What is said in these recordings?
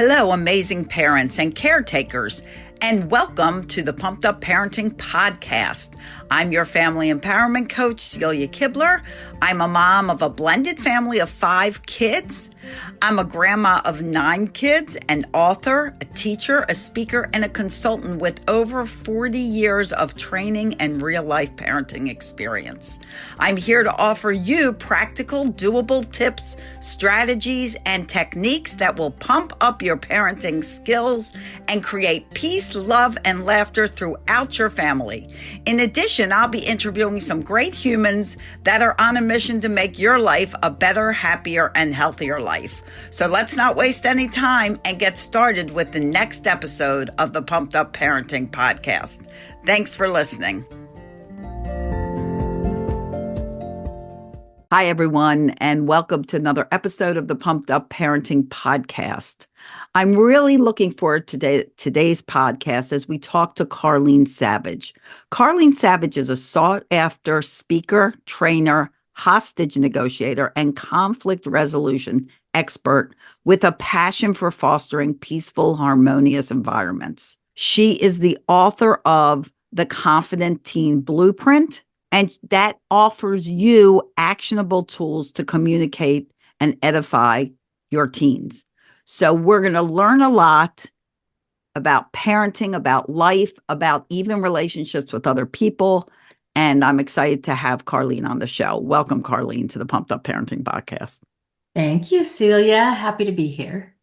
Hello, amazing parents and caretakers, and welcome to the Pumped Up Parenting Podcast. I'm your family empowerment coach, Celia Kibler. I'm a mom of a blended family of 5 kids. I'm a grandma of 9 kids, an author, a teacher, a speaker, and a consultant with over 40 years of training and real-life parenting experience. I'm here to offer you practical, doable tips, strategies, and techniques that will pump up your parenting skills and create peace, love, and laughter throughout your family. In addition, I'll be interviewing some great humans that are on a mission to make your life a better, happier, and healthier life. So let's not waste any time and get started with the next episode of the Pumped Up Parenting Podcast. Thanks for listening. Hi, everyone, and welcome to another episode of the Pumped Up Parenting Podcast. I'm really looking forward to today's podcast as we talk to Karleen Savage. Karleen Savage is a sought-after speaker, trainer, hostage negotiator, and conflict resolution expert with a passion for fostering peaceful, harmonious environments. She is the author of The Confident Teen Blueprint, and that offers you actionable tools to communicate and edify your teens. So we're going to learn a lot about parenting, about life, about even relationships with other people. And I'm excited to have Karleen on the show. Welcome, Karleen, to the Pumped Up Parenting Podcast. Thank you, Celia. Happy to be here.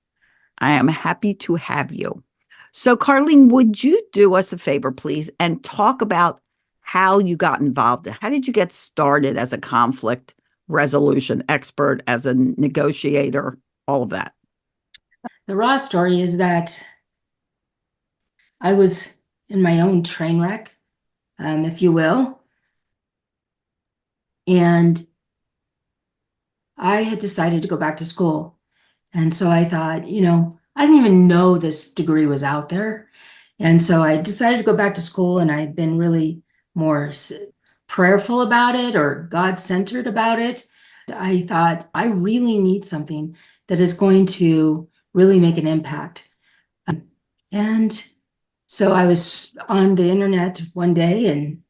I am happy to have you. So, Karleen, would you do us a favor, please, and talk about how you got involved? How did you get started as a conflict resolution expert, as a negotiator, all of that? The raw story is that I was in my own train wreck, if you will. And I had decided to go back to school. And so I thought, I didn't even know this degree was out there. And so I decided to go back to school, and I'd been really more prayerful about it or God-centered about it. I thought, I really need something that is going to really make an impact. And so I was on the internet one day, and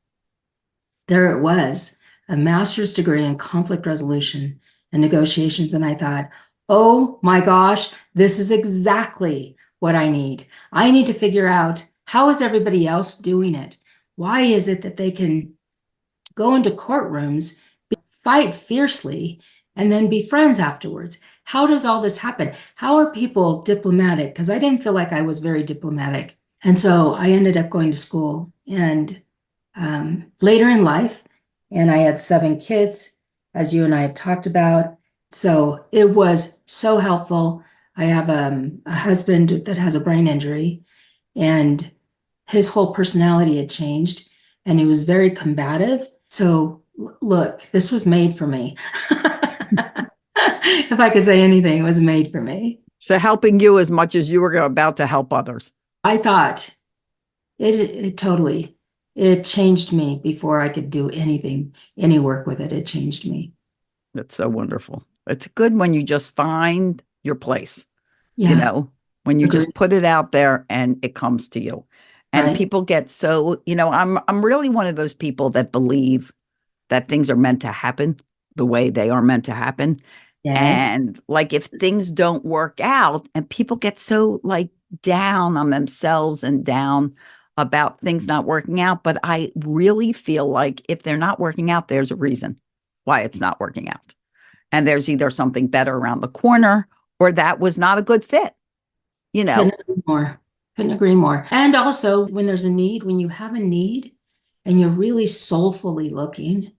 there it was, a master's degree in conflict resolution and negotiations. And I thought, oh my gosh, this is exactly what I need. I need to figure out, how is everybody else doing it? Why is it that they can go into courtrooms, fight fiercely, and then be friends afterwards? How does all this happen? How are people diplomatic? Because I didn't feel like I was very diplomatic. And so I ended up going to school, and later in life, and I had 7 kids, as you and I have talked about. So it was so helpful. I have a husband that has a brain injury, and his whole personality had changed, and he was very combative. So look, this was made for me. If I could say anything, it was made for me. So helping you as much as you were about to help others. I thought it totally, it changed me before I could do anything, any work with it. It changed me. That's so wonderful. It's good when you just find your place, when you just put it out there and it comes to you. And people get so, I'm really one of those people that believe that things are meant to happen the way they are meant to happen. Yes. And like, if things don't work out, and people get so down on themselves and down about things not working out. But I really feel like if they're not working out, there's a reason why it's not working out. And there's either something better around the corner, or that was not a good fit, Couldn't agree more. And also, when there's a need, when you have a need and you're really soulfully looking,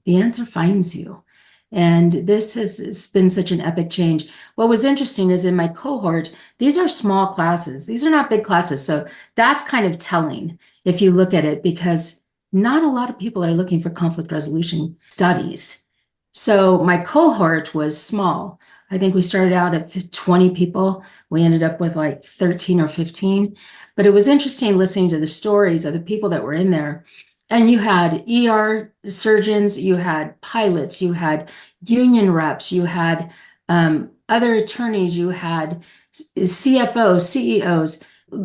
the answer finds you. And this has been such an epic change. What was interesting is in my cohort, these are small classes. These are not big classes. So that's kind of telling if you look at it, because not a lot of people are looking for conflict resolution studies. So my cohort was small. I think we started out at 20 people. We ended up with 13 or 15. But it was interesting listening to the stories of the people that were in there. And you had ER surgeons, you had pilots, you had union reps, you had other attorneys, you had CFOs, CEOs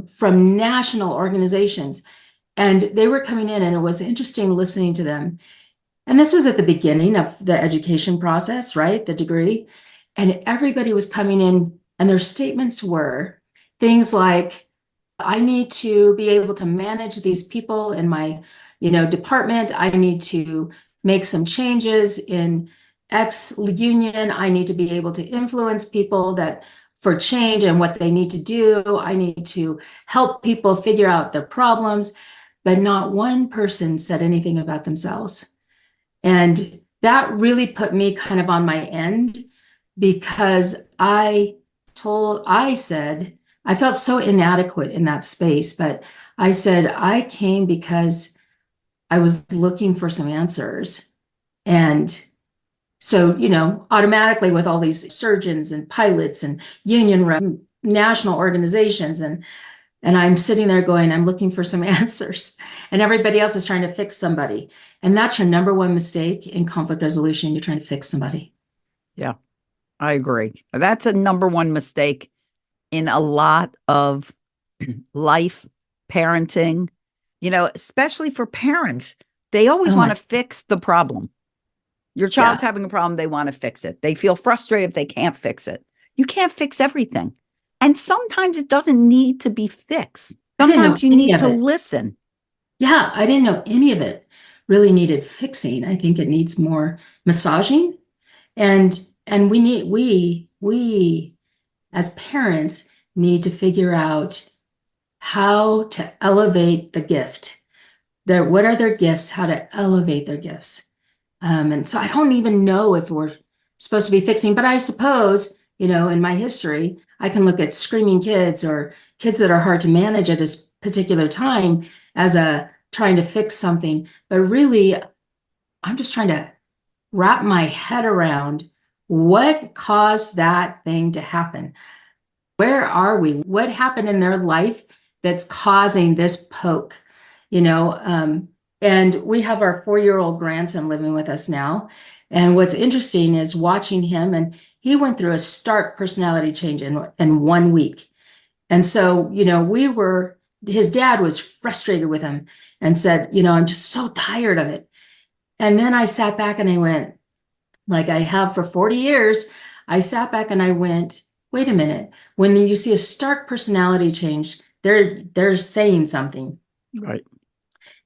from national organizations, and they were coming in, and it was interesting listening to them. And this was at the beginning of the education process, right? The degree. And everybody was coming in, and their statements were things like, I need to be able to manage these people in my, department. I need to make some changes in X union. I need to be able to influence people that for change and what they need to do. I need to help people figure out their problems, but not one person said anything about themselves. And that really put me kind of on my end, because I said, I felt so inadequate in that space, but I said, I came because I was looking for some answers. And so, automatically with all these surgeons and pilots and union rep, national organizations, and I'm sitting there going, I'm looking for some answers, and everybody else is trying to fix somebody. And that's your number one mistake in conflict resolution. You're trying to fix somebody. Yeah, I agree. That's a number one mistake in a lot of life, parenting, especially for parents. They always want to fix the problem. Your child's having a problem. They want to fix it. They feel frustrated if they can't fix it. You can't fix everything. And sometimes it doesn't need to be fixed. Sometimes you need to listen. Yeah, I didn't know any of it really needed fixing. I think it needs more massaging. And we as parents need to figure out how to elevate the gift. What are their gifts? How to elevate their gifts. And so I don't even know if we're supposed to be fixing, but I suppose, in my history, I can look at screaming kids or kids that are hard to manage at a particular time as trying to fix something. But really, I'm just trying to wrap my head around what caused that thing to happen. Where are we? What happened in their life that's causing this poke? And we have our 4-year-old grandson living with us now. And what's interesting is watching him, and he went through a stark personality change in 1 week. And so, his dad was frustrated with him and said, I'm just so tired of it. And then I sat back and I went, like I have for 40 years, I sat back and I went, wait a minute. When you see a stark personality change, they're saying something. Right.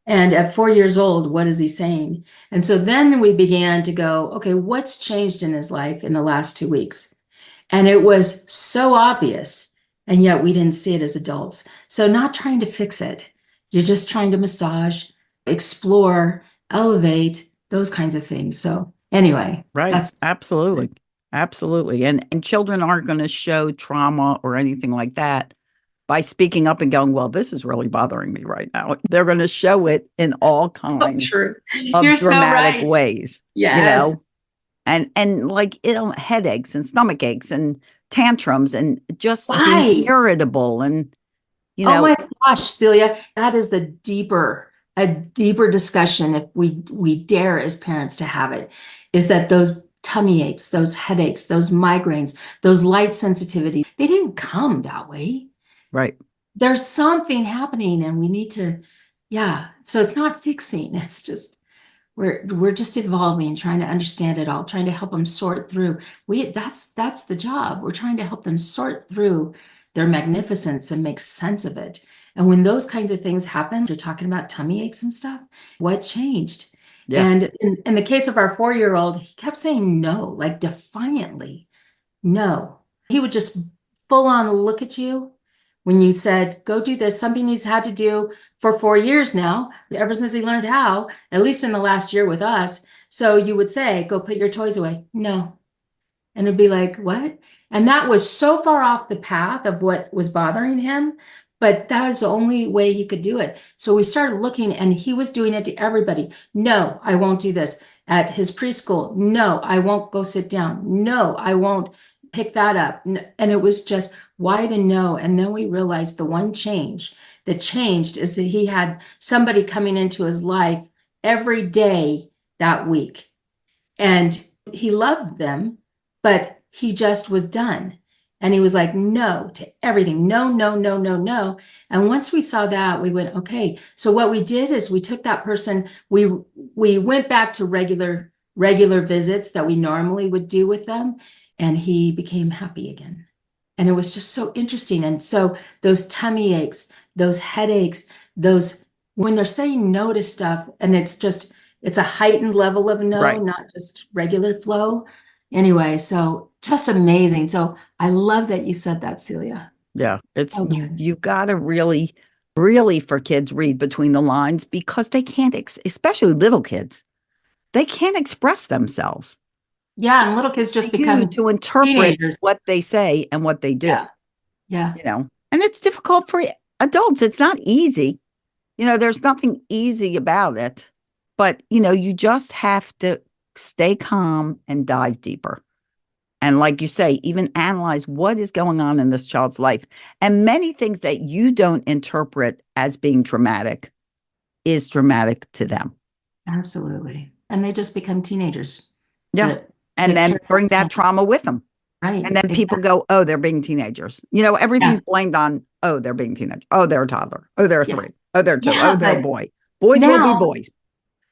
And at 4 years old, what is he saying? And so then we began to go, okay, what's changed in his life in the last 2 weeks? And it was so obvious, and yet we didn't see it as adults. So not trying to fix it. You're just trying to massage, explore, elevate, those kinds of things. So anyway. Right. Absolutely. Absolutely. And children aren't going to show trauma or anything like that by speaking up and going, well, this is really bothering me right now. They're going to show it in all kinds of dramatic ways. Yes. And like headaches and stomach aches and tantrums and just being irritable and Oh my gosh, Celia, that is a deeper discussion, if we dare as parents to have it, is that those tummy aches, those headaches, those migraines, those light sensitivity, they didn't come that way. Right. There's something happening, and we need to, so it's not fixing. It's just, we're just evolving, trying to understand it all, trying to help them sort through. That's the job. We're trying to help them sort through their magnificence and make sense of it. And when those kinds of things happen, you're talking about tummy aches and stuff, what changed? Yeah. And in the case of our 4-year-old, he kept saying no, like defiantly, no. He would just full on look at you when you said, go do this, something he's had to do for 4 years now, ever since he learned how, at least in the last year with us. So you would say, go put your toys away. No. And it'd be like, what? And that was so far off the path of what was bothering him, but that was the only way he could do it. So we started looking, and he was doing it to everybody. No, I won't do this. At his preschool, no, I won't go sit down. No, I won't pick that up. And it was just, why the no? And then we realized the one change that changed is that he had somebody coming into his life every day that week. And he loved them, but he just was done. And he was like, no to everything. No, no, no, no, no. And once we saw that, we went, okay. So what we did is we took that person, we went back to regular visits that we normally would do with them, and he became happy again. And it was just so interesting. And so those tummy aches, those headaches, those, when they're saying no to stuff, and it's a heightened level of no, Right. not just regular flow. Anyway, so just amazing. So I love that you said that, Celia. Yeah. It's Okay. you got to really, really for kids read between the lines because they can't, especially little kids, they can't express themselves. Yeah, and little kids To just you become to interpret teenagers. what they say and what they do, Yeah, yeah, and it's difficult for adults. It's not easy. There's nothing easy about it, but, you just have to stay calm and dive deeper. And like you say, even analyze what is going on in this child's life. And many things that you don't interpret as being traumatic is traumatic to them. absolutely. And they just become teenagers. Yeah. That And then carry bring same- that trauma with them. right. And then people go, oh, they're being teenagers. Everything's blamed on, oh, they're being teenagers. Oh, they're a toddler. Oh, they're Yeah. 3. Oh, they're 2. Yeah, Oh, they're a but boy. Boys will be now, boys.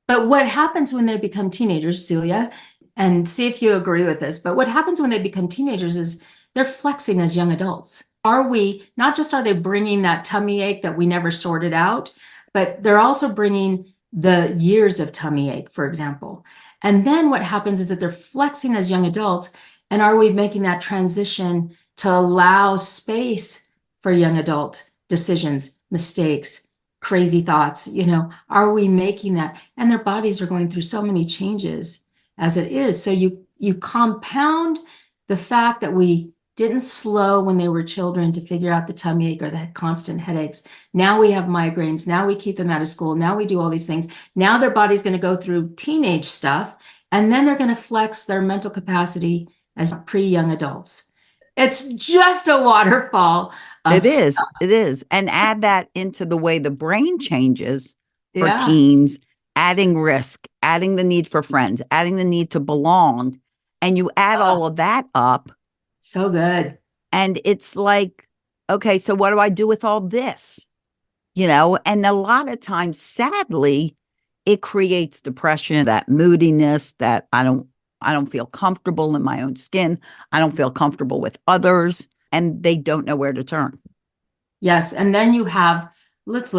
but what happens when they become teenagers, Celia, and see if you agree with this, but what happens when they become teenagers is they're flexing as young adults. Not just are they bringing that tummy ache that we never sorted out, but they're also bringing the years of tummy ache, for example. And then what happens is that they're flexing as young adults. And are we making that transition to allow space for young adult decisions, mistakes, crazy thoughts? Are we making that? And their bodies are going through so many changes as it is. So you compound the fact that we didn't slow when they were children to figure out the tummy ache or the constant headaches. Now we have migraines. Now we keep them out of school. Now we do all these things. Now their body's going to go through teenage stuff, and then they're going to flex their mental capacity as pre-young adults. It's just a waterfall of It is. stuff. It is. And add that into the way the brain changes for Yeah. teens, adding risk, adding the need for friends, adding the need to belong. And you add all of that up. So good. And it's like, okay, so what do I do with all this? And a lot of times, sadly, it creates depression, that moodiness, that I don't feel comfortable in my own skin. I don't feel comfortable with others, and they don't know where to turn. Yes. And then you have, let's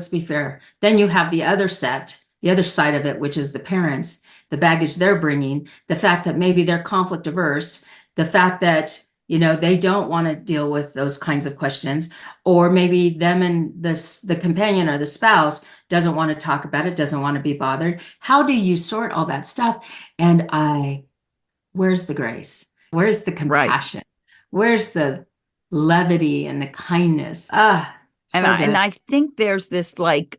be fair. Then you have the other side of it, which is the parents, the baggage they're bringing, the fact that maybe they're conflict averse, the fact that, they don't want to deal with those kinds of questions, or maybe them and the companion or the spouse doesn't want to talk about it, doesn't want to be bothered. How do you sort all that stuff? And where's the grace? Where's the compassion? Right. Where's the levity and the kindness? And I think there's this, like,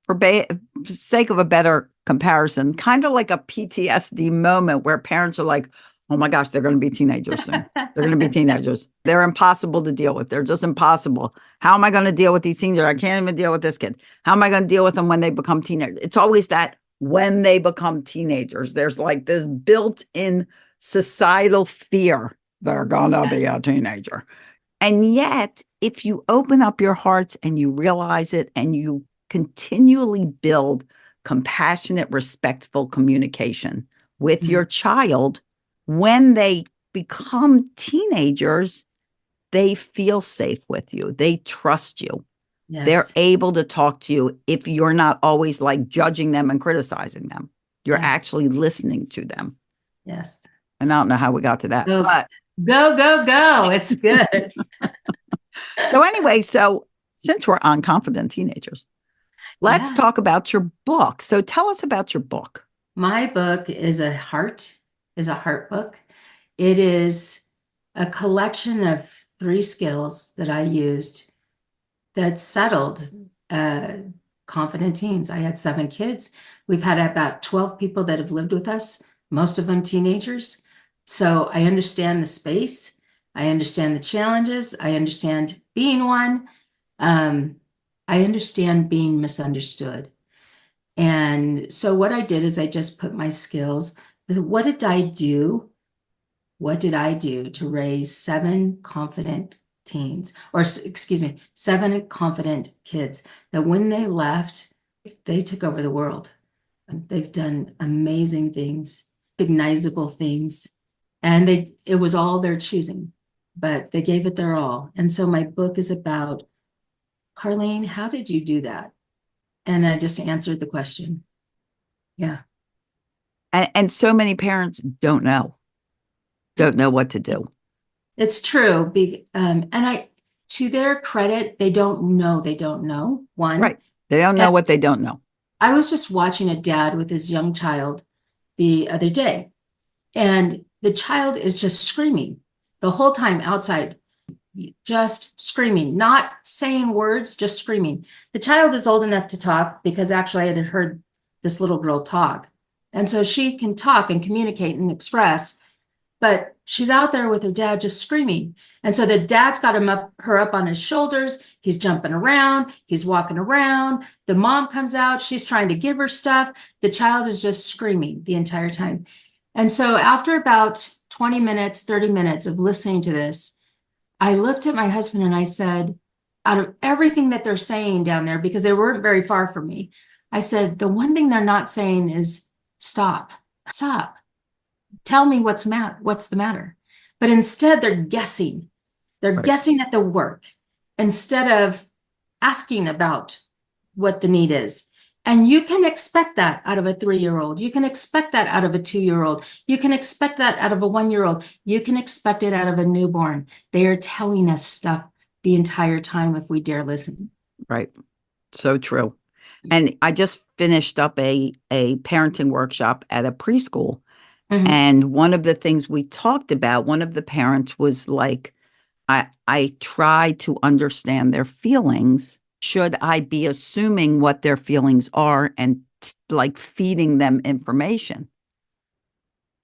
for sake of a better comparison, kind of like a PTSD moment where parents are like, oh my gosh, they're going to be teenagers soon. They're going to be teenagers. They're impossible to deal with. They're just impossible. How am I going to deal with these teenagers? I can't even deal with this kid. How am I going to deal with them when they become teenagers? It's always that when they become teenagers, there's like this built-in societal fear they're going to be a teenager. And yet, if you open up your hearts and you realize it and you continually build compassionate, respectful communication with your child, when they become teenagers, they feel safe with you. They trust you. Yes. They're able to talk to you if you're not always like judging them and criticizing them. You're actually listening to them. Yes. And I don't know how we got to that. But go. It's good. So anyway, since we're on confident teenagers, let's talk about your book. So tell us about your book. My book is a heart book. It is a collection of 3 skills that I used that settled confident teens. I had 7 kids. We've had about 12 people that have lived with us, most of them teenagers. So I understand the space. I understand the challenges. I understand being one. I understand being misunderstood. And so what I did is I just put my skills. What did I do what did I do to raise 7 confident teens, or excuse me, 7 confident kids that when they left, they took over the world. They've done amazing things, recognizable things, and it was all their choosing, but they gave it their all. And so my book is about, Karleen, how did you do that? And I just answered the question. Yeah. And so many parents don't know what to do. It's true. And to their credit, they don't know. One. Right. They don't know what they don't know. I was just watching a dad with his young child the other day, and the child is just screaming the whole time outside, just screaming, not saying words, just screaming. The child is old enough to talk, because actually I had heard this little girl talk. And so she can talk and communicate and express, but she's out there with her dad just screaming. And so the dad's got her up on his shoulders. He's jumping around. He's walking around. The mom comes out. She's trying to give her stuff. The child is just screaming the entire time. And so after about 20 minutes, 30 minutes of listening to this, I looked at my husband and I said, out of everything that they're saying down there, because they weren't very far from me, I said, the one thing they're not saying is stop. Tell me what's the matter. But instead they're guessing. They're Right. guessing at the work instead of asking about what the need is. And you can expect that out of a 3-year-old. You can expect that out of a 2-year-old. You can expect that out of a 1-year-old. You can expect it out of a newborn. They are telling us stuff the entire time if we dare listen. Right. So true. And I just finished up a parenting workshop at a preschool. Mhm. And one of the things we talked about, one of the parents was like, I try to understand their feelings. Should I be assuming what their feelings are and like feeding them information?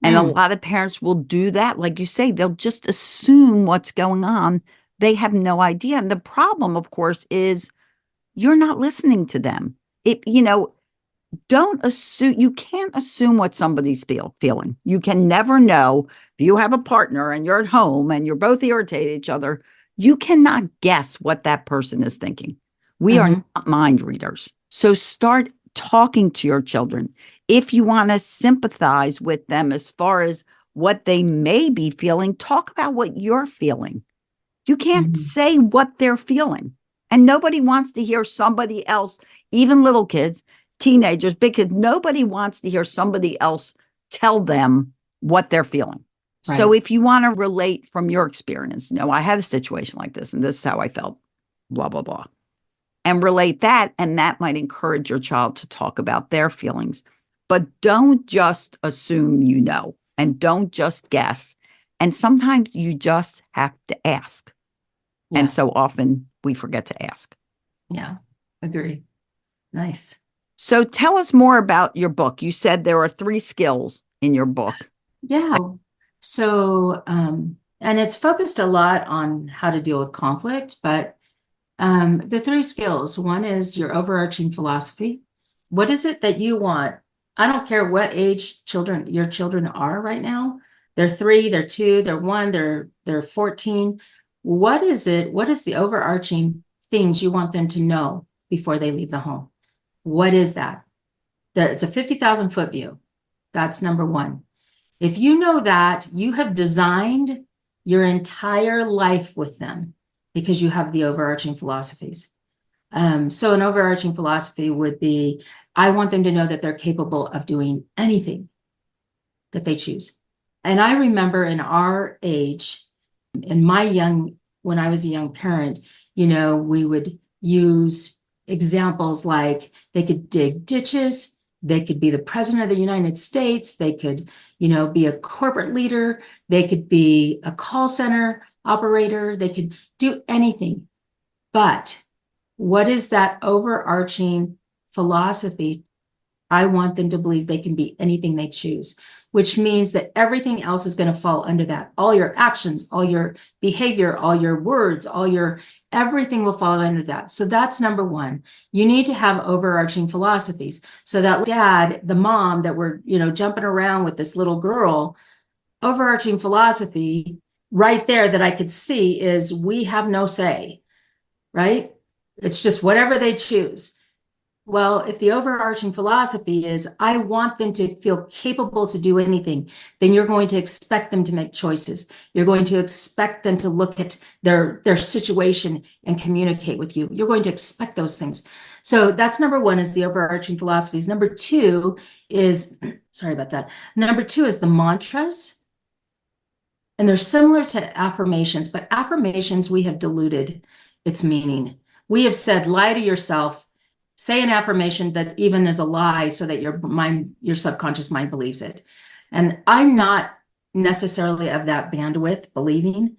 And a lot of parents will do that. Like you say, they'll just assume what's going on. They have no idea. And the problem, of course, is you're not listening to them. Don't assume. You can't assume what somebody's feeling. You can never know. If you have a partner and you're at home and you're both irritated at each other, you cannot guess what that person is thinking. We are not mind readers. So start talking to your children. If you want to sympathize with them as far as what they may be feeling, talk about what you're feeling. You can't say what they're feeling. And nobody wants to hear somebody else, even little kids, teenagers, because nobody wants to hear somebody else tell them what they're feeling. Right. So if you want to relate from your experience, I had a situation like this and this is how I felt, blah, blah, blah, and relate that. And that might encourage your child to talk about their feelings. But don't just assume and don't just guess. And sometimes you just have to ask. Yeah. And so often we forget to ask. Yeah, agree. Nice. So tell us more about your book. You said there are 3 skills in your book. Yeah. So, and it's focused a lot on how to deal with conflict, but the 3 skills, one is your overarching philosophy. What is it that you want? I don't care what age your children are right now. They're 3, they're 2, they're 1, they're 14. What is it? What is the overarching things you want them to know before they leave the home? What is that? It's a 50,000 foot view. That's number 1. If you know that, you have designed your entire life with them because you have the overarching philosophies. So an overarching philosophy would be, I want them to know that they're capable of doing anything that they choose. And I remember in our age, when I was a young parent, we would use examples like they could dig ditches, they could be the president of the United States, they could, be a corporate leader, they could be a call center operator, they could do anything. But what is that overarching philosophy? I want them to believe they can be anything they choose, which means that everything else is going to fall under that. All your actions, all your behavior, all your words, everything will fall under that. So that's number 1. You need to have overarching philosophies so that dad, the mom that were, jumping around with this little girl, overarching philosophy right there that I could see is we have no say, right? It's just whatever they choose. Well, if the overarching philosophy is I want them to feel capable to do anything, then you're going to expect them to make choices. You're going to expect them to look at their situation and communicate with you. You're going to expect those things. So that's number one, is the overarching philosophies. Number two is, sorry about that. Number two is the mantras. And they're similar to affirmations, but affirmations, we have diluted its meaning. We have said, lie to yourself. Say an affirmation that even is a lie so that your mind, your subconscious mind believes it. And I'm not necessarily of that bandwidth believing.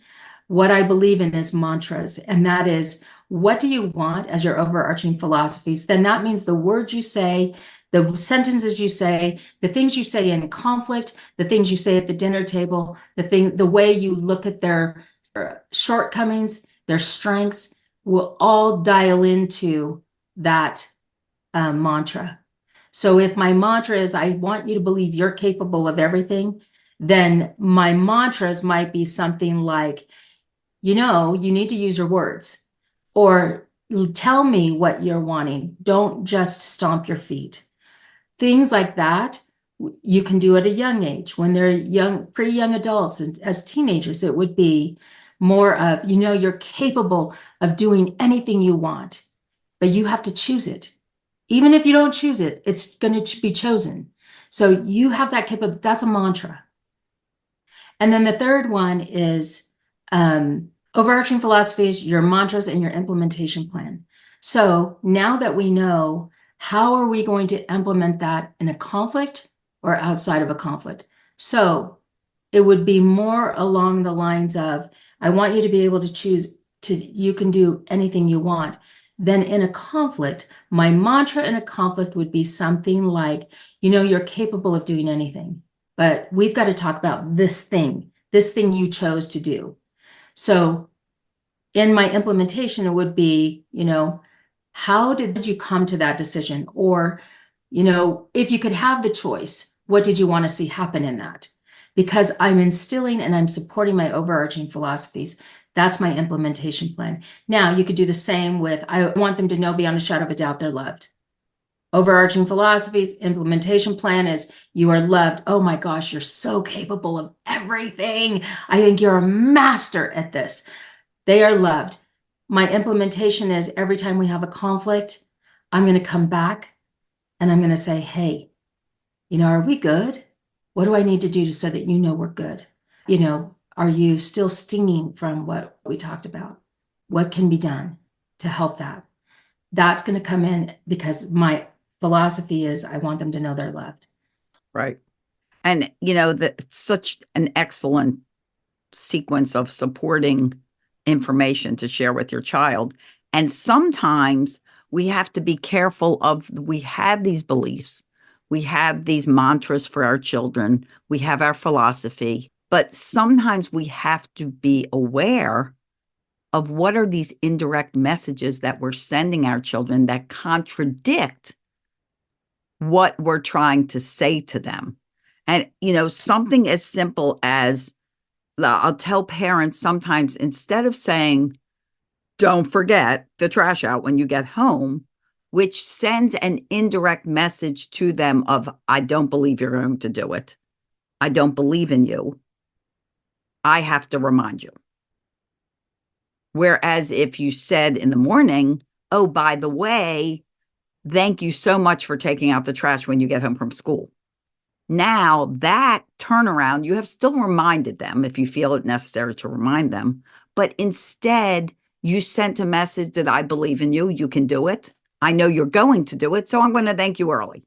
What I believe in is mantras. And that is, what do you want as your overarching philosophies? Then that means the words you say, the sentences you say, the things you say in conflict, the things you say at the dinner table, the way you look at their shortcomings, their strengths, will all dial into that mantra. So if my mantra is, I want you to believe you're capable of everything, then my mantras might be something like, you need to use your words, or tell me what you're wanting. Don't just stomp your feet. Things like that, you can do at a young age. When they're young, pretty young adults, and as teenagers, it would be more of, you're capable of doing anything you want, but you have to choose it. Even if you don't choose it, it's going to be chosen. So you have that capability. That's a mantra. And then the third one is overarching philosophies, your mantras, and your implementation plan. So now that we know, how are we going to implement that in a conflict or outside of a conflict? So it would be more along the lines of, I want you to be able to choose you can do anything you want. Then in a conflict, my mantra in a conflict would be something like, you're capable of doing anything, but we've got to talk about this thing you chose to do. So in my implementation, it would be, how did you come to that decision? Or, if you could have the choice, what did you want to see happen in that? Because I'm instilling and I'm supporting my overarching philosophies. That's my implementation plan. Now, you could do the same with, I want them to know beyond a shadow of a doubt they're loved. Overarching philosophies, implementation plan is, you are loved. Oh my gosh, you're so capable of everything. I think you're a master at this. They are loved. My implementation is, every time we have a conflict, I'm going to come back and I'm going to say, hey, are we good? What do I need to do so that we're good? Are you still stinging from what we talked about? What can be done to help that? That's going to come in, because my philosophy is, I want them to know they're loved. Right. And, that's such an excellent sequence of supporting information to share with your child. And sometimes we have to be careful we have these beliefs, we have these mantras for our children, we have our philosophy, but sometimes we have to be aware of what are these indirect messages that we're sending our children that contradict what we're trying to say to them. And, something as simple as, I'll tell parents sometimes, instead of saying, don't forget the trash out when you get home, which sends an indirect message to them of, I don't believe you're going to do it. I don't believe in you. I have to remind you. Whereas if you said in the morning, oh, by the way, thank you so much for taking out the trash when you get home from school. Now that turnaround, you have still reminded them if you feel it necessary to remind them, but instead you sent a message that I believe in you, you can do it. I know you're going to do it, so I'm going to thank you early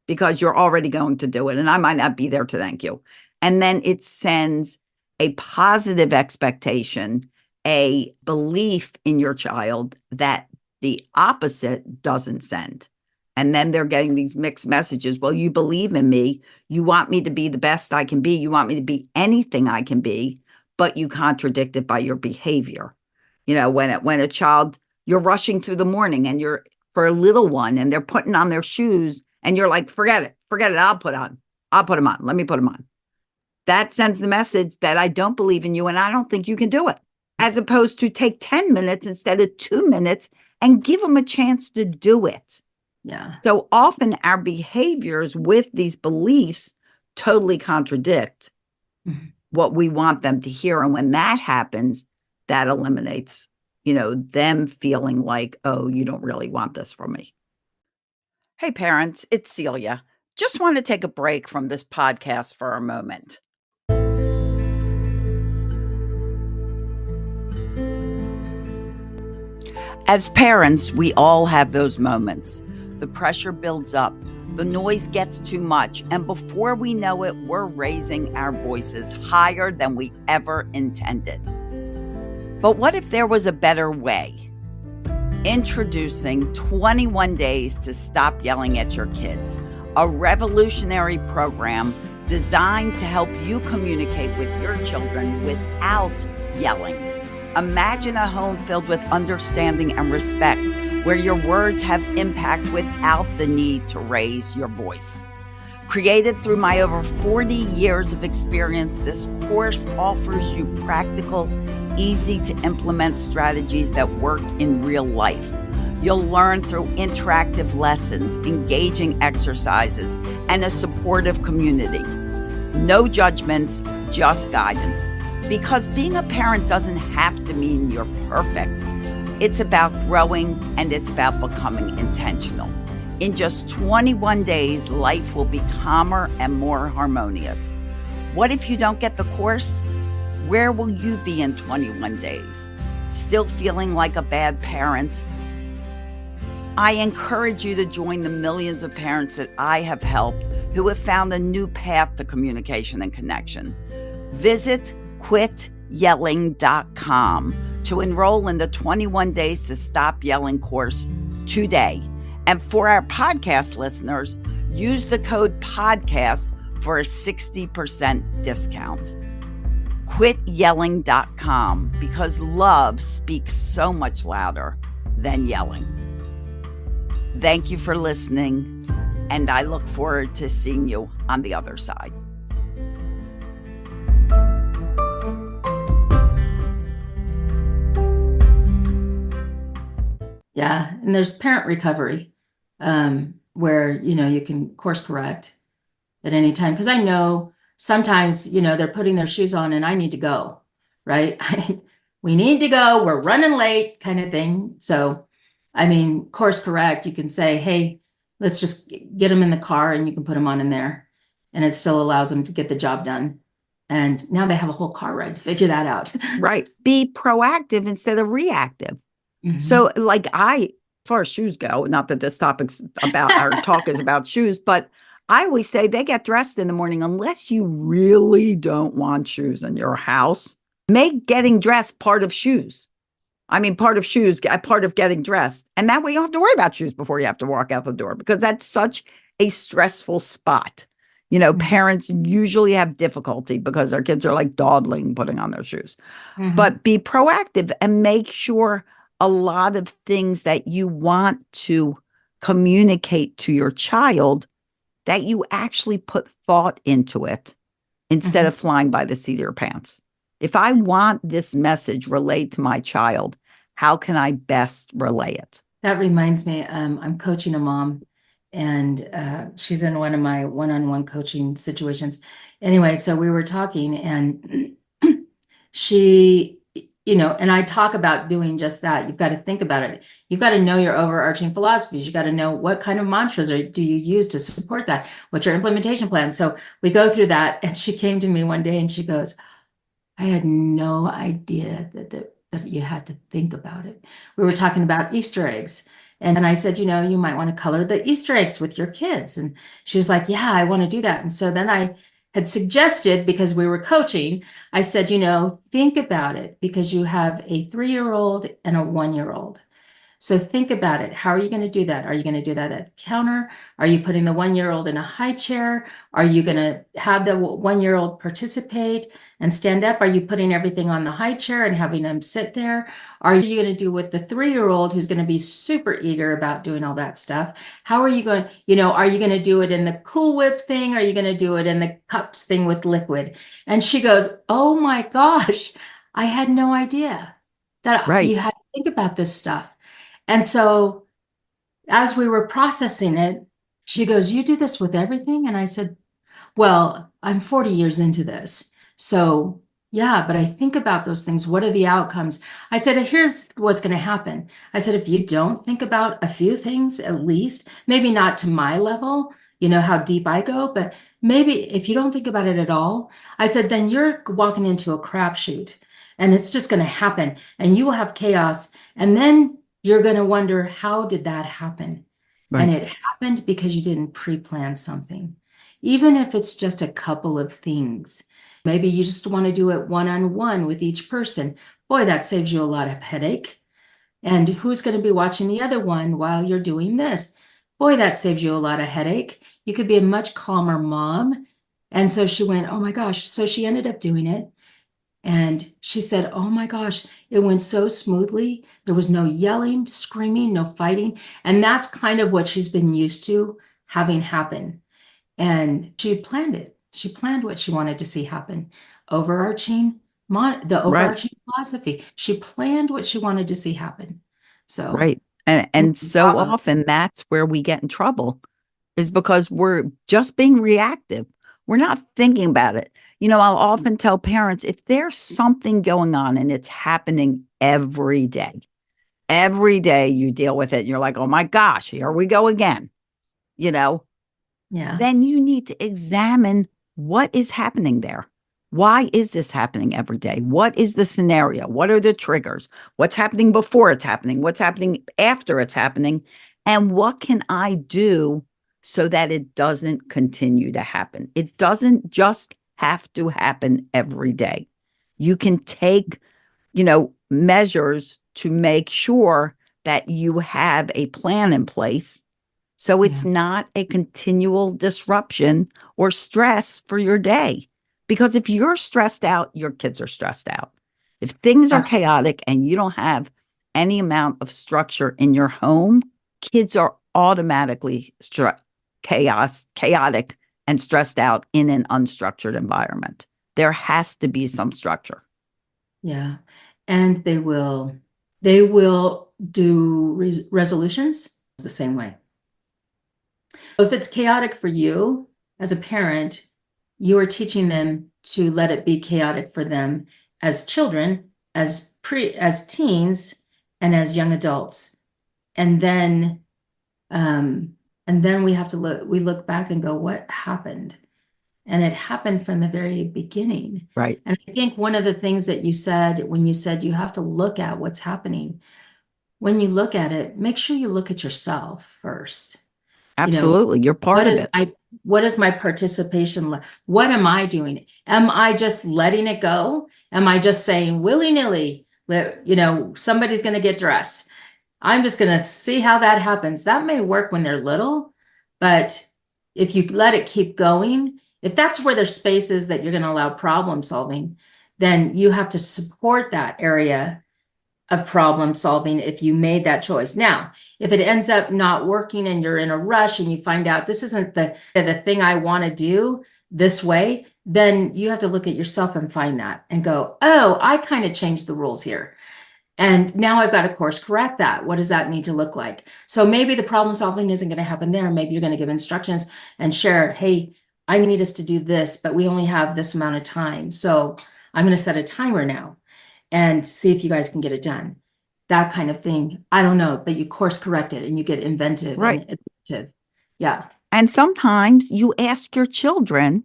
because you're already going to do it, and I might not be there to thank you. And then it sends a positive expectation, a belief in your child that the opposite doesn't send. And then they're getting these mixed messages. Well, you believe in me. You want me to be the best I can be. You want me to be anything I can be, but you contradict it by your behavior. When a child, you're rushing through the morning and you're for a little one and they're putting on their shoes and you're like, forget it. I'll put them on. Let me put them on. that sends the message that I don't believe in you and I don't think you can do it, as opposed to take 10 minutes instead of 2 minutes and give them a chance to do it. Yeah. So often our behaviors with these beliefs totally contradict what we want them to hear. And when that happens, that eliminates, them feeling like, oh, you don't really want this from me. Hey, parents, it's Celia. Just want to take a break from this podcast for a moment. As parents, we all have those moments. The pressure builds up, the noise gets too much, and before we know it, we're raising our voices higher than we ever intended. But what if there was a better way? Introducing 21 Days to Stop Yelling at Your Kids, a revolutionary program designed to help you communicate with your children without yelling. Imagine a home filled with understanding and respect, where your words have impact without the need to raise your voice. Created through my over 40 years of experience, this course offers you practical, easy to implement strategies that work in real life. You'll learn through interactive lessons, engaging exercises, and a supportive community. No judgments, just guidance. Because being a parent doesn't have to mean you're perfect. It's about growing and it's about becoming intentional. In just 21 days, life will be calmer and more harmonious. What if you don't get the course? Where will you be in 21 days? Still feeling like a bad parent? I encourage you to join the millions of parents that I have helped who have found a new path to communication and connection. Visit quityelling.com to enroll in the 21 Days to Stop Yelling course today. And for our podcast listeners, use the code PODCAST for a 60% discount. Quityelling.com, because love speaks so much louder than yelling. Thank you for listening, and I look forward to seeing you on the other side. Yeah. And there's parent recovery, where, you can course correct at any time. Because I know sometimes, they're putting their shoes on and I need to go, right? We need to go. We're running late kind of thing. So, course correct, you can say, hey, let's just get them in the car and you can put them on in there. And it still allows them to get the job done. And now they have a whole car ride to figure that out. Right. Be proactive instead of reactive. Mm-hmm. So as far as shoes go, not that this topic's about, our talk is about shoes, but I always say they get dressed in the morning unless you really don't want shoes in your house. Make getting dressed part of shoes. Part of shoes, part of getting dressed. And that way you don't have to worry about shoes before you have to walk out the door, because that's such a stressful spot. Mm-hmm. Parents usually have difficulty because their kids are like dawdling putting on their shoes. Mm-hmm. But be proactive and make sure a lot of things that you want to communicate to your child, that you actually put thought into it instead mm-hmm. of flying by the seat of your pants. If I want this message relayed to my child, how can I best relay it? That reminds me, I'm coaching a mom, and she's in one of my one-on-one coaching situations. Anyway, so we were talking, and she, and I talk about doing just that. You've got to think about it. You've got to know your overarching philosophies. You got to know what kind of mantras do you use to support that? What's your implementation plan? So we go through that, and she came to me one day and she goes, I had no idea that you had to think about it. We were talking about Easter eggs. And then I said, you might want to color the Easter eggs with your kids. And she was like, yeah, I want to do that. And so then I had suggested, because we were coaching, I said, think about it, because you have a 3-year-old and a 1-year-old. So think about it. How are you going to do that? Are you going to do that at the counter? Are you putting the 1-year-old in a high chair? Are you going to have the 1-year-old participate and stand up? Are you putting everything on the high chair and having them sit there? Are you going to do with the 3-year-old who's going to be super eager about doing all that stuff? How are you going, are you going to do it in the Cool Whip thing? Are you going to do it in the cups thing with liquid? And she goes, oh my gosh, I had no idea that Right. you had to think about this stuff. And so as we were processing it, she goes, you do this with everything? And I said, well, I'm 40 years into this. So yeah, but I think about those things. What are the outcomes? I said, here's what's going to happen. I said, if you don't think about a few things, at least, maybe not to my level, how deep I go, but maybe if you don't think about it at all, I said, then you're walking into a crapshoot and it's just going to happen and you will have chaos. And then you're going to wonder, how did that happen? Right. And it happened because you didn't pre-plan something. Even if it's just a couple of things. Maybe you just want to do it one-on-one with each person. Boy, that saves you a lot of headache. And who's going to be watching the other one while you're doing this? Boy, that saves you a lot of headache. You could be a much calmer mom. And so she went, oh my gosh. So she ended up doing it. And she said, oh my gosh, it went so smoothly. There was no yelling, screaming, no fighting. And that's kind of what she's been used to having happen. And she planned it. She planned what she wanted to see happen. Overarching, the Right. overarching philosophy. She planned what she wanted to see happen. So, Right. And so bravo. often that's where we get in trouble, is because we're just being reactive. We're not thinking about it. I'll often tell parents, if there's something going on and it's happening every day you deal with it, and you're like, oh my gosh, here we go again, you know, Yeah. then you need to examine what is happening there. Why is this happening every day? What is the scenario? What are the triggers? What's happening before it's happening? What's happening after it's happening? And what can I do so that it doesn't continue to happen? It doesn't just have to happen every day. You can take, measures to make sure that you have a plan in place so it's Yeah. not a continual disruption or stress for your day. Because if you're stressed out, your kids are stressed out. If things are Absolutely. chaotic and you don't have any amount of structure in your home, kids are automatically chaotic, and stressed out in an unstructured environment. There has to be some structure. Yeah. And they will do resolutions the same way. If it's chaotic for you as a parent, you are teaching them to let it be chaotic for them as children, as teens, and as young adults. And then we have to look back and go, what happened? And it happened from the very beginning. Right. And I think one of the things that you said when you said you have to look at what's happening, when you look at it, make sure you look at yourself first. Absolutely. You're part of it. What is my participation? What am I doing? Am I just letting it go? Am I just saying willy-nilly, somebody's going to get dressed? I'm just going to see how that happens. That may work when they're little, but if you let it keep going, if that's where there's spaces that you're going to allow problem solving, then you have to support that area of problem solving if you made that choice. Now, if it ends up not working and you're in a rush and you find out this isn't the thing I want to do this way, then you have to look at yourself and find that and go, oh, I kind of changed the rules here. And now I've got to course correct that. What does that need to look like? So maybe the problem solving isn't going to happen there. Maybe you're going to give instructions and share, hey, I need us to do this, but we only have this amount of time. So I'm going to set a timer now and see if you guys can get it done. That kind of thing. I don't know, but you course correct it and you get inventive Right. and innovative. Yeah. And sometimes you ask your children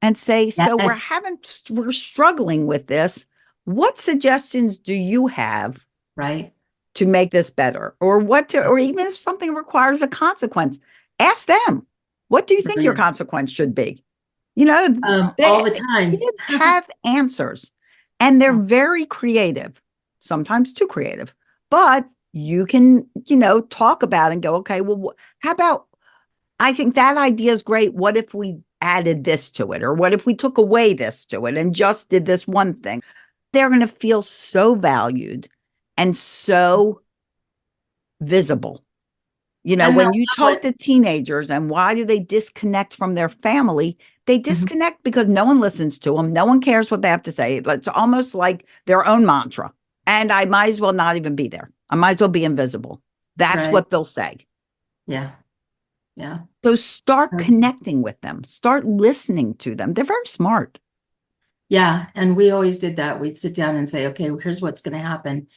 and say, so Yes. we're struggling with this. What suggestions do you have Right. to make this better? Or even if something requires a consequence, ask them, what do you think your Brilliant. consequence should be? You know, All the time. kids have answers and they're very creative, sometimes too creative, but you can, talk about and go, okay, well, how about, I think that idea is great. What if we added this to it? Or what if we took away this to it and just did this one thing? They're going to feel so valued and so visible. And When you talk what, to teenagers and why do they disconnect from their family? They Mhm. disconnect because no one listens to them. No one cares what they have to say. It's almost like their own mantra. And I might as well not even be there. I might as well be invisible. That's Right. what they'll say. Yeah. Yeah. So start Um, connecting with them. Start listening to them. They're very smart. Yeah. And we always did that. We'd sit down and say, okay, here's what's going to happen.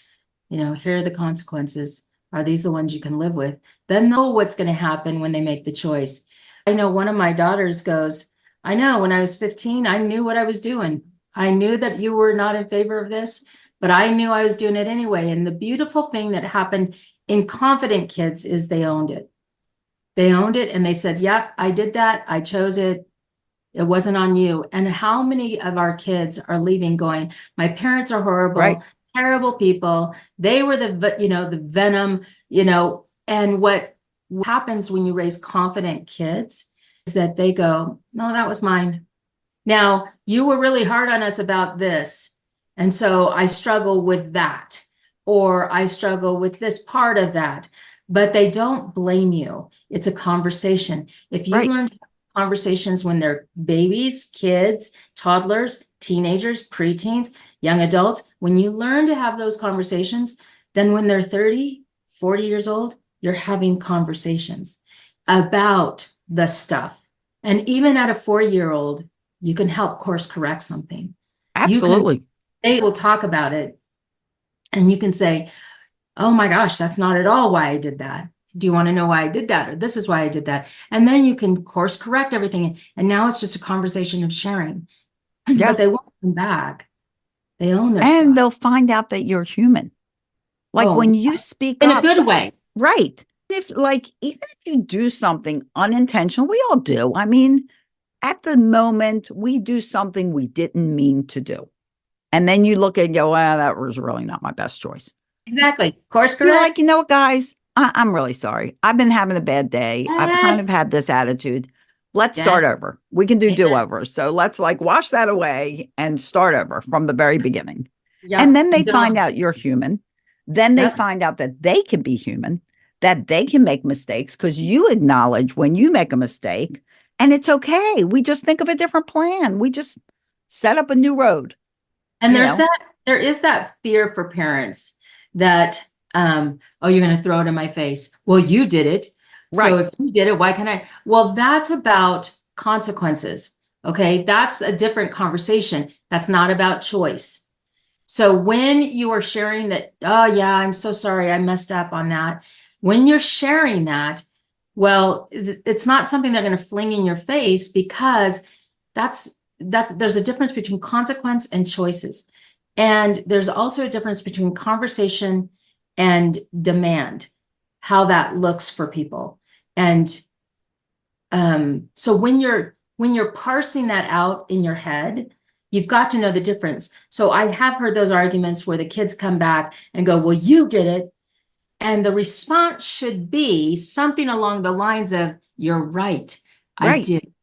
Here are the consequences. Are these the ones you can live with? Then know what's going to happen when they make the choice. I know one of my daughters goes, I know when I was 15, I knew what I was doing. I knew that you were not in favor of this, but I knew I was doing it anyway. And the beautiful thing that happened in confident kids is they owned it. They owned it and they said, yep, I did that. I chose it. It wasn't on you. And how many of our kids are leaving going, my parents are Right. horrible, terrible people. They were the venom, and what happens when you raise confident kids is that they go, no, that was mine. Now, you were really hard on us about this. And so I struggle with that, or I struggle with this part of that, but they don't blame you. It's a conversation. If you Right. learn conversations when they're babies, kids, toddlers, teenagers, preteens, young adults, when you learn to have those conversations, then when they're 30, 40 years old, you're having conversations about the stuff. And even at a 4-year-old, you can help course correct something. Absolutely. They will talk about it and you can say, oh my gosh, that's not at all why I did that. Do you want to know why I did that? Or this is why I did that. And then you can course correct everything. And now it's just a conversation of sharing, Yeah. but they won't come back. They own their And stuff. they'll find out that you're human. Like Oh, when you speak in a up, good way. right. Even if you do something unintentional, we all do. I mean, at the moment, we do something we didn't mean to do. And then you look and go, well, that was really not my best choice. Exactly. Course You're like, correct. you know what, guys? I'm really sorry. I've been having a bad day. I've kind of Yes. had this attitude. Let's start Yes. over. We can do Amen. do-over. So let's wash that away and start over from the very beginning. And Yep. then they find out you're human. Then they Yep. find out that they can be human, that they can make mistakes because you acknowledge when you make a mistake and it's okay. We just think of a different plan. We just set up a new road, And you know? there is that fear for parents that, oh, you're going to throw it in my face. Well, you did it. So Right, if you did it, why can't I? Well, that's about consequences. Okay. That's a different conversation. That's not about choice. So when you are sharing that, oh yeah, I'm so sorry, I messed up on that. When you're sharing that, well, it's not something they're going to fling in your face because that's there's a difference between consequence and choices. And there's also a difference between conversation and demand, how that looks for people. And so when you're parsing that out in your head, you've got to know the difference. So I have heard those arguments where the kids come back and go, well, you did it. And the response should be something along the lines of, you're right, I right. did.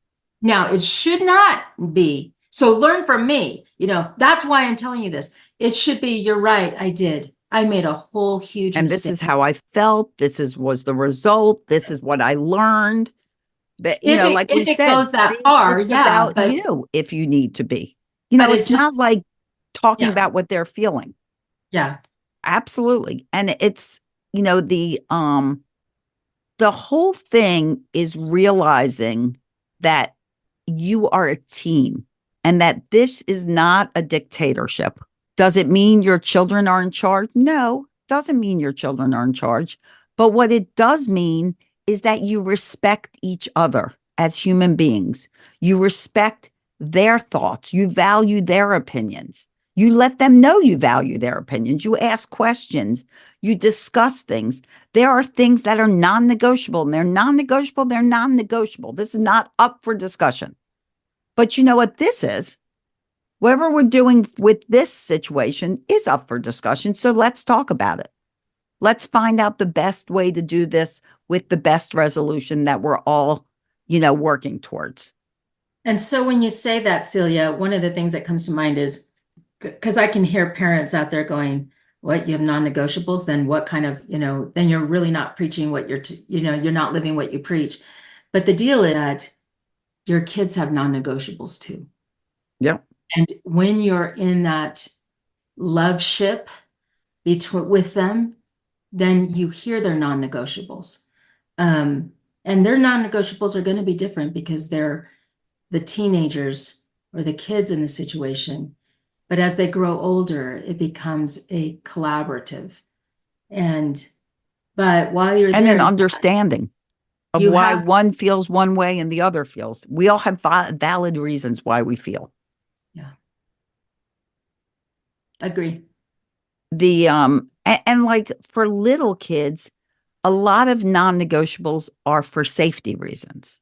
Now, it should not be. So learn from me. That's why I'm telling you this. It should be, you're right, I did. I made a whole huge And this mistake. is how I felt. Was the result. This is what I learned. But, like we If it said, goes that far, it's yeah, about you if you need to be. It's it's not, not like talking yeah, about what they're feeling. yeah. Absolutely. And it's, the whole thing is realizing that you are a team and that this is not a dictatorship. Does it mean your children are in charge? No, doesn't mean your children are in charge. But what it does mean is that you respect each other as human beings. You respect their thoughts. You value their opinions. You let them know you value their opinions. You ask questions. You discuss things. There are things that are non-negotiable, and they're non-negotiable. They're non-negotiable. This is not up for discussion. But you know what this is? Whatever we're doing with this situation is up for discussion. So let's talk about it. Let's find out the best way to do this with the best resolution that we're all, working towards. And so when you say that, Celia, one of the things that comes to mind is, because I can hear parents out there going, what, you have non-negotiables? Then what kind of, then you're really not preaching what you're not living what you preach. But the deal is that your kids have non-negotiables too. Yeah. And when you're in that love ship with them, then you hear their non-negotiables. And their non-negotiables are going to be different because they're the teenagers or the kids in the situation. But as they grow older, it becomes a collaborative. But while you're and there, an understanding of why one feels one way and the other feels. We all have valid reasons why we feel. Yeah. Agree. And like for little kids, a lot of non-negotiables are for safety reasons.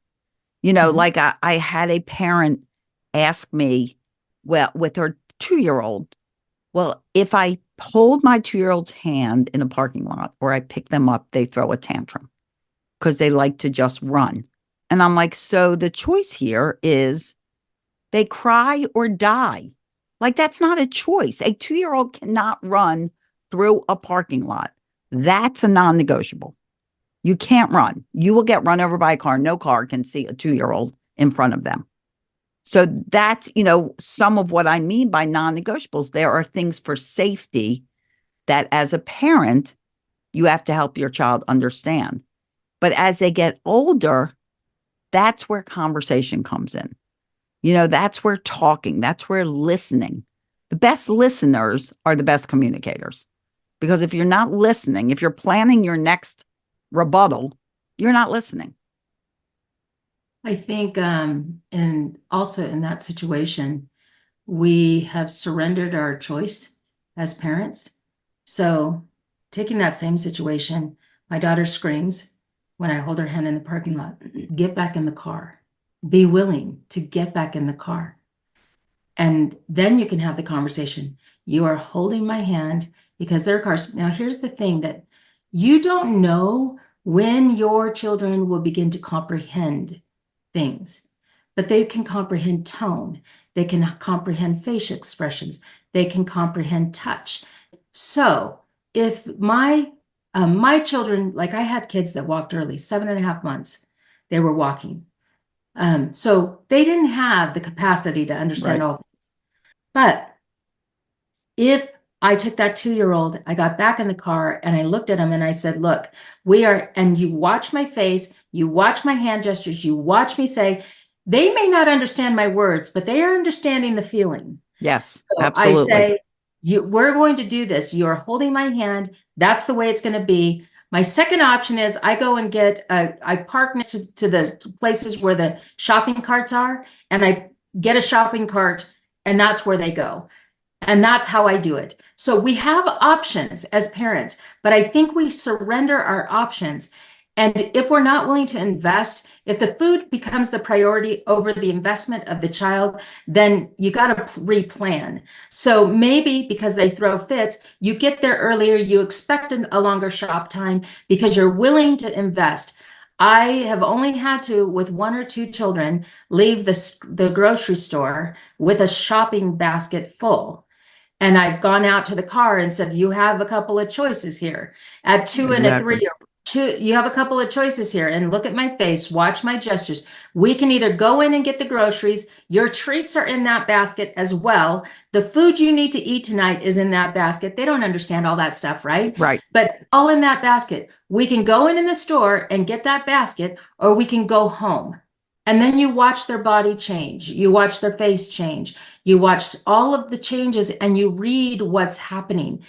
Like I had a parent ask me, well, with her 2-year-old, well, if I hold my 2-year-old's hand in a parking lot or I pick them up, they throw a tantrum because they like to just run. And I'm like, so the choice here is they cry or die. Like, that's not a choice. A 2-year-old cannot run through a parking lot. That's a non-negotiable. You can't run. You will get run over by a car. No car can see a 2-year-old in front of them. So that's, some of what I mean by non-negotiables. There are things for safety that as a parent, you have to help your child understand. But as they get older, that's where conversation comes in. That's where talking, that's where listening. The best listeners are the best communicators. Because if you're not listening, if you're planning your next rebuttal, you're not listening. I think, and also in that situation, we have surrendered our choice as parents. So taking that same situation, my daughter screams when I hold her hand in the parking lot, get back in the car, be willing to get back in the car. And then you can have the conversation. You are holding my hand because there are cars. Now, here's the thing that you don't know when your children will begin to comprehend things, but they can comprehend tone. They can comprehend facial expressions. They can comprehend touch. So if my children, like I had kids that walked early, 7.5 months, they were walking. So they didn't have the capacity to understand all things. But if I took that 2-year-old, I got back in the car and I looked at him and I said, look, and you watch my face, you watch my hand gestures, you watch me say, they may not understand my words, but they are understanding the feeling. Yes, so absolutely. I say, we're going to do this. You're holding my hand. That's the way it's going to be. My second option is I go and I park next to the places where the shopping carts are, and I get a shopping cart, and that's where they go. And that's how I do it. So we have options as parents, but I think we surrender our options. And if we're not willing to invest, if the food becomes the priority over the investment of the child, then you got to replan. So maybe because they throw fits, you get there earlier, you expect a longer shop time because you're willing to invest. I have only had to, with 1 or 2 children, leave the grocery store with a shopping basket full. And I've gone out to the car and said, you have a couple of choices here. At 2 and a 3-year-old, you have a couple of choices here. And look at my face, watch my gestures. We can either go in and get the groceries. Your treats are in that basket as well. The food you need to eat tonight is in that basket. They don't understand all that stuff, right? Right. But all in that basket. We can go in the store and get that basket, or we can go home. And then you watch their body change. You watch their face change. You watch all of the changes and you read what's happening.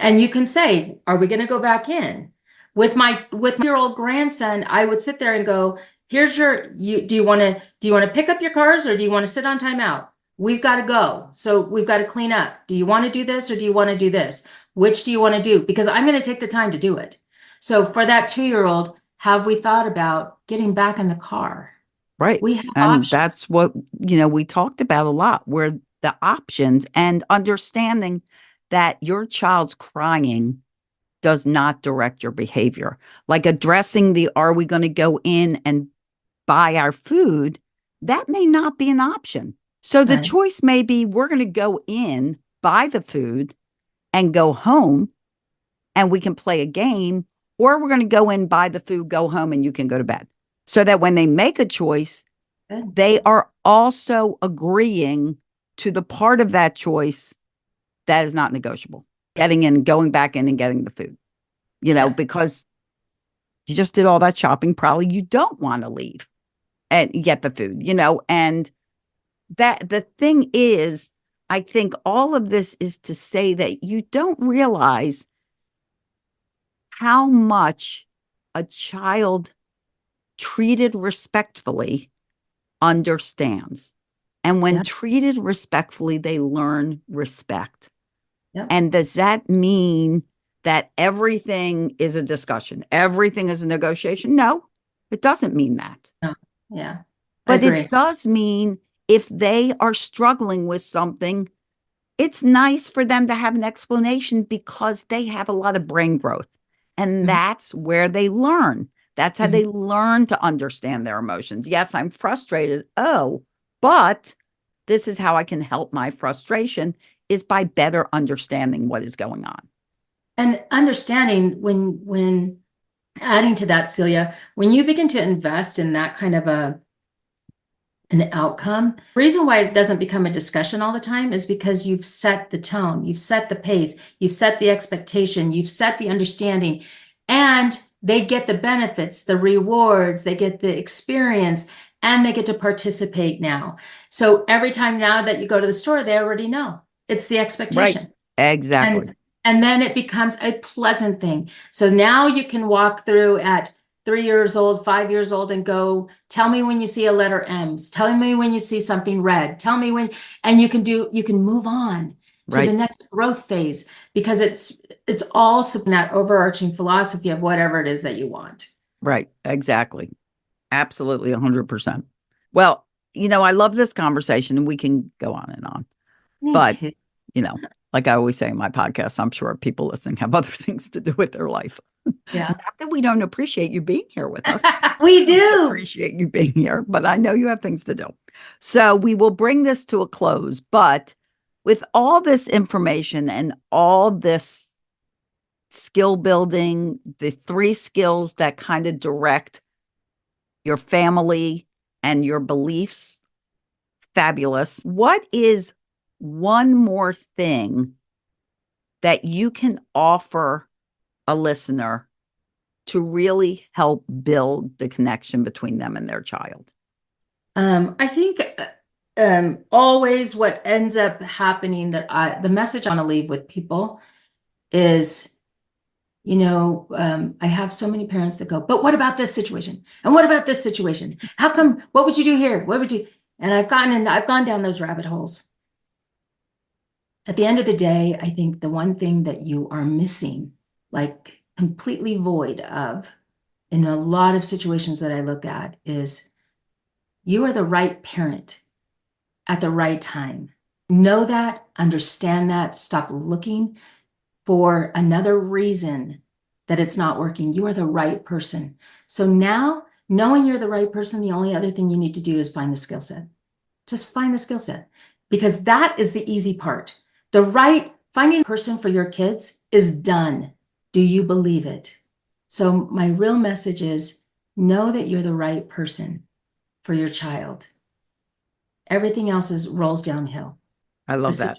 And you can say, are we going to go back in? With my year-old grandson, I would sit there and go, here's do you want to pick up your cars, or do you want to sit on timeout? We've got to go. So we've got to clean up. Do you want to do this, or do you want to do this? Which do you want to do? Because I'm going to take the time to do it. So for that 2-year-old, have we thought about getting back in the car? Right. We have and options. That's what, we talked about a lot, where the options and understanding that your child's crying does not direct your behavior. Like addressing the, are we going to go in and buy our food? That may not be an option. So the choice may be, we're going to go in, buy the food, and go home, and we can play a game, or we're going to go in, buy the food, go home, and you can go to bed. So that when they make a choice, they are also agreeing to the part of that choice that is not negotiable. Getting in, going back in and getting the food, because you just did all that shopping. Probably you don't want to leave and get the food, and that the thing is, I think all of this is to say that you don't realize how much a child treated respectfully understands. And when treated respectfully, they learn respect. Yep. And does that mean that everything is a discussion? Everything is a negotiation? No, it doesn't mean that. No. Yeah. But it does mean if they are struggling with something, it's nice for them to have an explanation because they have a lot of brain growth. And that's where they learn. That's how they learn to understand their emotions. Yes, I'm frustrated. Oh, but this is how I can help my frustration, is by better understanding what is going on. And understanding, when adding to that, Celia, when you begin to invest in that kind of an outcome, the reason why it doesn't become a discussion all the time is because you've set the tone, you've set the pace, you've set the expectation, you've set the understanding, and they get the benefits, the rewards, they get the experience, and they get to participate now. So every time now that you go to the store, they already know. It's the expectation. Right. Exactly. And then it becomes a pleasant thing. So now you can walk through at 3 years old, 5 years old, and go, tell me when you see a letter M, tell me when you see something red, tell me when, and you can move on to the next growth phase, because it's all that overarching philosophy of whatever it is that you want. Right. Exactly. Absolutely. 100%. Well, I love this conversation, and we can go on and on, but like I always say in my podcast, I'm sure people listening have other things to do with their life. Yeah. Not that we don't appreciate you being here with us. We do appreciate you being here, but I know you have things to do. So we will bring this to a close. But with all this information and all this skill building, the 3 skills that kind of direct your family and your beliefs, fabulous. What is one more thing that you can offer a listener to really help build the connection between them and their child? I think always what ends up happening, that the message I want to leave with people is, I have so many parents that go, but what about this situation? And what about this situation? How come, what would you do here? What would you? And I've gone down those rabbit holes. At the end of the day, I think the one thing that you are missing, like completely void of, in a lot of situations that I look at, is you are the right parent at the right time. Know that, understand that, stop looking for another reason that it's not working. You are the right person. So now, knowing you're the right person, the only other thing you need to do is find the skill set. Just find the skill set, because that is the easy part. Finding a person for your kids is done. Do you believe it? So my real message is, know that you're the right person for your child. Everything else rolls downhill. I love that.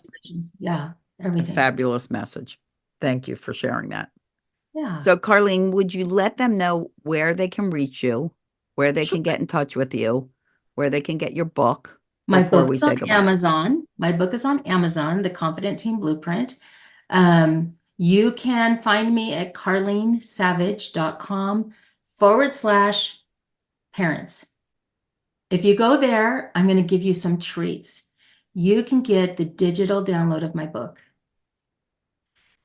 Yeah, everything. A fabulous message. Thank you for sharing that. Yeah. So Karleen, would you let them know where they can reach you, where they can get in touch with you, where they can get your book? My book is on Amazon. My book is on Amazon, The Confident Teen Blueprint. You can find me at karleensavage.com/parents. If you go there, I'm going to give you some treats. You can get the digital download of my book.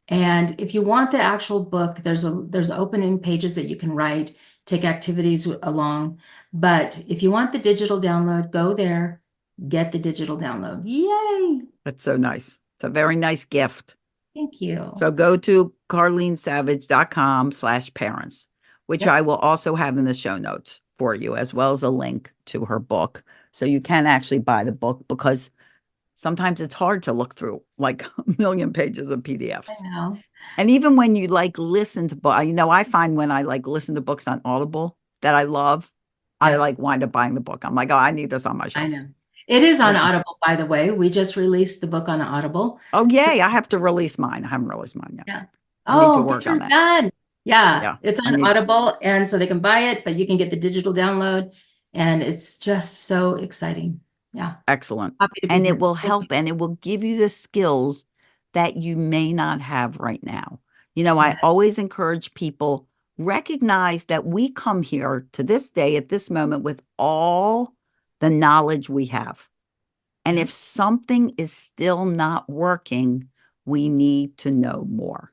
And if you want the actual book, there's opening pages that you can write, take activities along. But if you want the digital download, go there. Get the digital download. Yay! That's so nice. It's a very nice gift. Thank you. So go to karleensavage.com/parents, which I will also have in the show notes for you, as well as a link to her book. So you can actually buy the book, because sometimes it's hard to look through like a million pages of PDFs. I know. And even when you like listen to books, I find when I like listen to books on Audible that I love, I like wind up buying the book. I'm like, oh, I need this on my shelf. I know. It is on Audible, by the way. We just released the book on Audible. Oh, yay. I have to release mine. I haven't released mine yet. Yeah. I need to Oh, work get on yours that. done. Yeah. Yeah, It's I on need- Audible, and so they can buy it, but you can get the digital download, and it's just so exciting. Yeah. Excellent. Happy to be And here. it will Thank you. help, and it will give you the skills that you may not have right now. I Yeah. always encourage people, recognize that we come here to this day at this moment with all the knowledge we have. And Yeah. if something is still not working, we need to know more.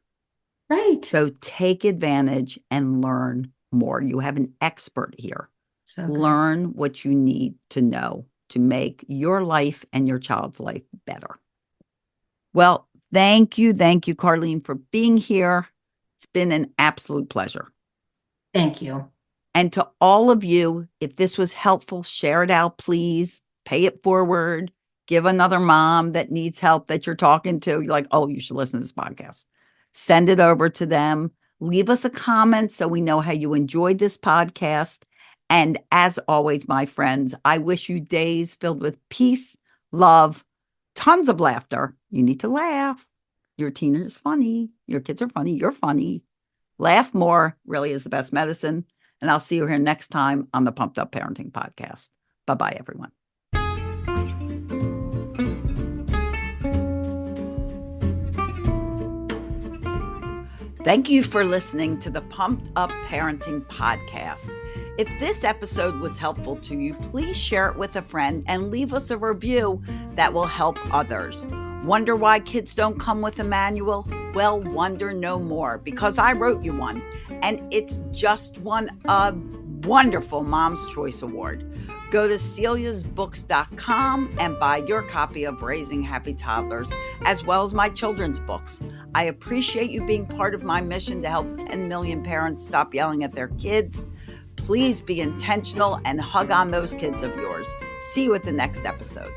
Right. So take advantage and learn more. You have an expert here. So good. Learn what you need to know to make your life and your child's life better. Well, thank you, Karleen, for being here. It's been an absolute pleasure. Thank you. And to all of you, if this was helpful, share it out, please. Pay it forward. Give another mom that needs help that you're talking to. You're like, oh, you should listen to this podcast. Send it over to them. Leave us a comment so we know how you enjoyed this podcast. And as always, my friends, I wish you days filled with peace, love, tons of laughter. You need to laugh. Your teenager's funny. Your kids are funny. You're funny. Laugh more really is the best medicine. And I'll see you here next time on the Pumped Up Parenting Podcast. Bye-bye, everyone. Thank you for listening to the Pumped Up Parenting Podcast. If this episode was helpful to you, please share it with a friend and leave us a review that will help others. Wonder why kids don't come with a manual? Well, wonder no more, because I wrote you one, and it's just won a wonderful Mom's Choice Award. Go to celiasbooks.com and buy your copy of Raising Happy Toddlers, as well as my children's books. I appreciate you being part of my mission to help 10 million parents stop yelling at their kids. Please be intentional and hug on those kids of yours. See you at the next episode.